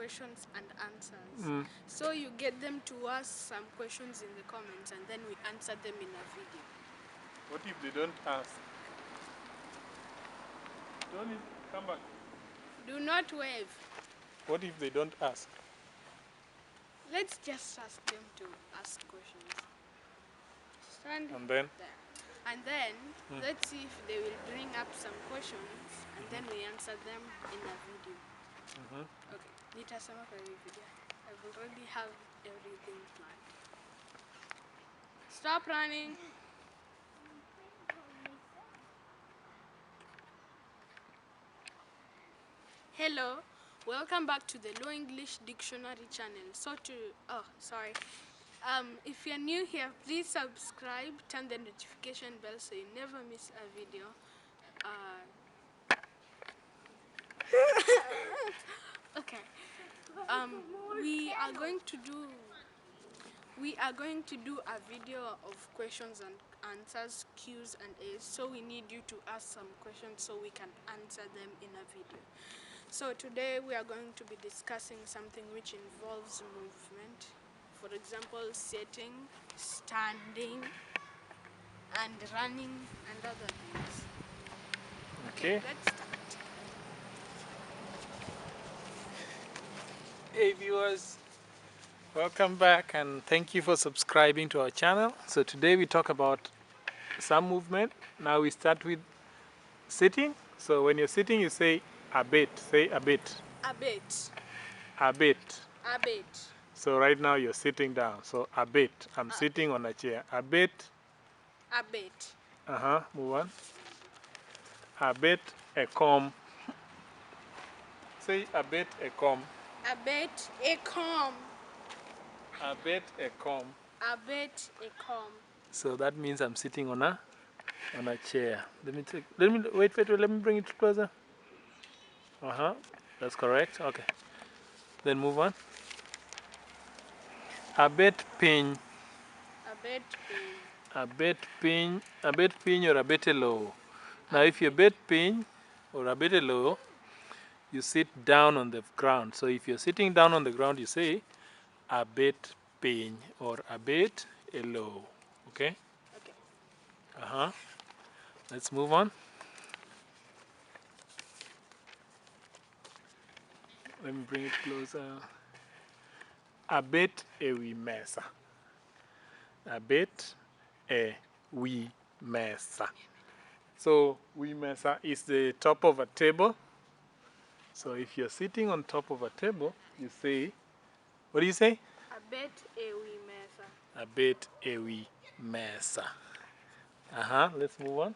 questions and answers. So you get them to ask some questions in the comments and then we answer them in a video. What if they don't ask? Don't come back. Do not wave. What if they don't ask? Let's just ask them to ask questions. Stand And then? there. And then, let's see if they will bring up some questions and then we answer them in a video. Okay, nitasema kwa hii video. I already have everything planned. Stop running. Hello, welcome back to the Luo English Dictionary channel. If you're new here, please subscribe, turn the notification bell so you never miss a video. Okay. We are going to do a video of questions and answers, Q's and A's. So we need you to ask some questions so we can answer them in a video. So today we are going to be discussing something which involves movement. For example, sitting, standing, and running, and other things. Okay. Let's start. Hey viewers, welcome back and thank you for subscribing to our channel. So today we talk about some movement. Now we start with sitting. So when you're sitting you say a bit. Say a bit. A bit. A bit. A bit. So right now you're sitting down. So a bit. I'm sitting on a chair. A bit. A bit. Move on. A bit a comb. Say a bit a comb. A bit a comb. A bit a comb. A bit a comb. So that means I'm sitting on a chair. Let me wait, let me bring it closer. That's correct. Okay. Then move on. A bit pin. A bit pin. A bit pin. A bit pin or a bit low. Now if you're a bit pin or a bit low, you sit down on the ground. So if you're sitting down on the ground, you say a bit pin or a bit low. Okay? Okay. Let's move on. Let me bring it closer. A bit a wee mesa. A bit a wee mesa. So wee mesa is the top of a table. So if you're sitting on top of a table, you say, what do you say? A bit a wee mesa. A bit a wee mesa. Let's move on.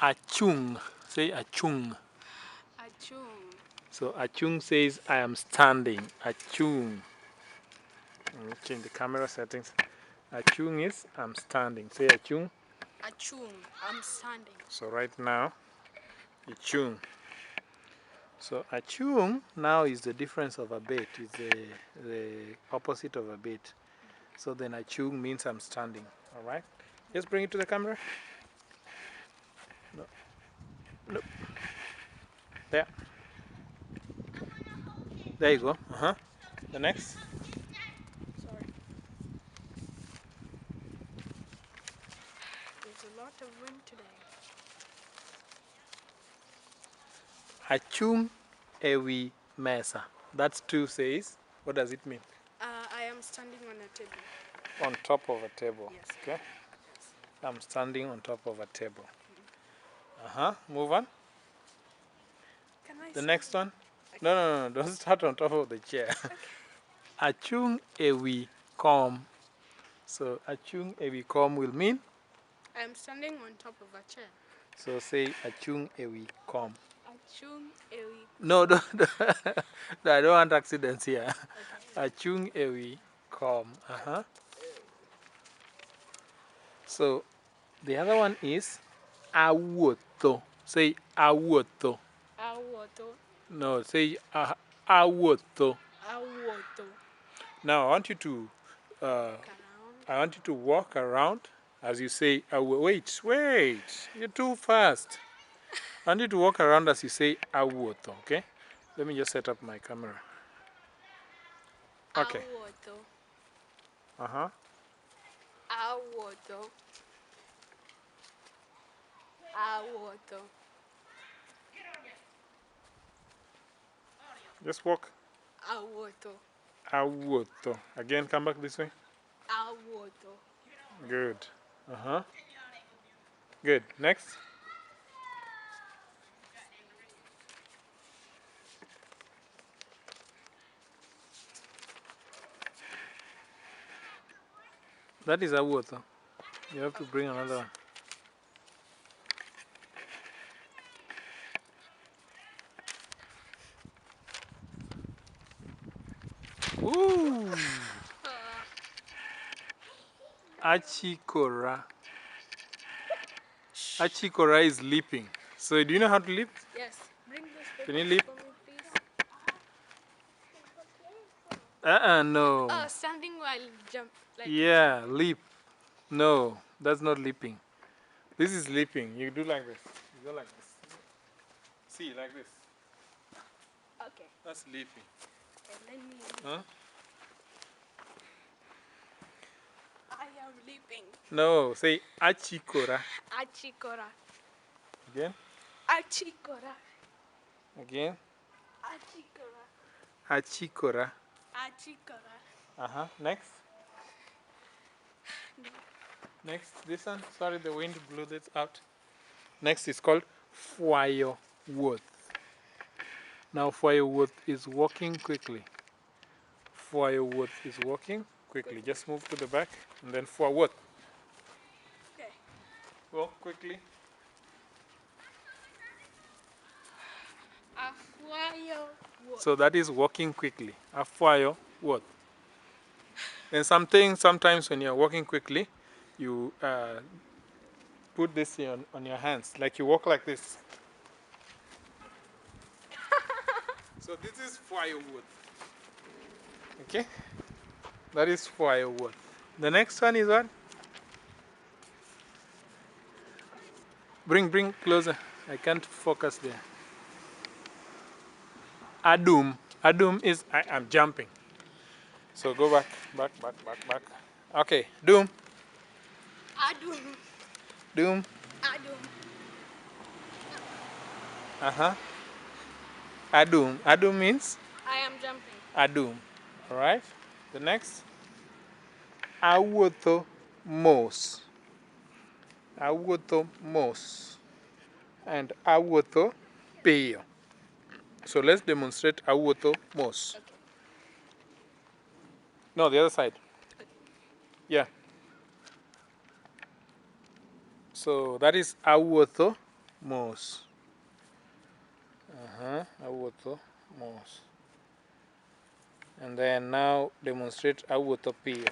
A chung. Say a chung. A chung. So a chung says I am standing. A chung. Let me change the camera settings. A chung is I'm standing. Say a chung. A chung. I'm standing. So right now, a chung. So a chung now is the difference of a bit. It's the opposite of a bit. So then a chung means I'm standing. All right. Just bring it to the camera. No. Look. There. There you go. The next. Sorry. There's a lot of wind today. A chung ewi mesa. That's two says. What does it mean? I am standing on a table. On top of a table. Yes. Okay. Yes. I'm standing on top of a table. Move on. Can I The say next one. No. Don't start on top of the chair. A chung ewi kom. So a chung ewi kom will mean? I am standing on top of a chair. So say a chung ewi kom. A chung ewi. No, no, I don't want accidents here. Okay. A chung ewi kom. So the other one is a Woutho. Say a Woutho. A Woutho. No, say a Woutho. A Woutho. Now I want you to walk around as you say. Wait, you're too fast. I want you to walk around as you say Woutho, okay? Let me just set up my camera. Okay. Woutho. Uh-huh. Woutho. Woutho. Just walk. Woutho. Woutho. Again, come back this way. Woutho. Good. Uh-huh. Good. Next. That is Woutho. You have to bring another one. Ooh. Achikora. Achikora is leaping. So do you know how to leap? Yes. Bring this Can you paper leap? for me, please. No. Oh, standing while jump. Like Yeah, leap. No, that's not leaping. This is leaping. You do like this. You go like this. See, like this. Okay. That's leaping. Okay, let me. Huh? I am leaping. No, say achikora. Achikora. Again. Achikora. Again. Achikora. Achikora. Achikora. Uh-huh. Next. Next, this one. Sorry, the wind blew this out. Next is called Woutho. Now Woutho is walking quickly. Woutho is walking quickly. Just move to the back and then forward. Okay. Walk quickly. So that is walking quickly. Woutho. And sometimes when you're walking quickly, you put this on your hands, like you walk like this. So this is Woutho. Okay? That is Woutho. The next one is what? Bring closer. I can't focus there. Adum. Adum is I am jumping. So go back. Okay, Doom. Adum. Doom. Adum. Uh-huh. Adum. Adum means? I am jumping. Adum. Alright. The next. Woutho mos. Woutho mos. And Woutho peo. So let's demonstrate Woutho mos. Okay. No, the other side. Okay. Yeah. So that is Woutho mos. Woutho mos. And then now demonstrate Woutho peo.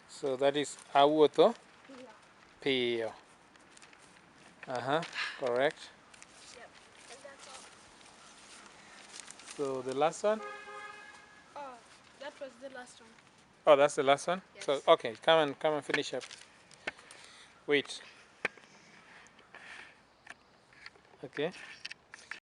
So that is Woutho peo. Correct. Yep. And that's all. So the last one? Oh, that was the last one. Oh, that's the last one? Yes. So okay, come and finish up. Wait. Okay.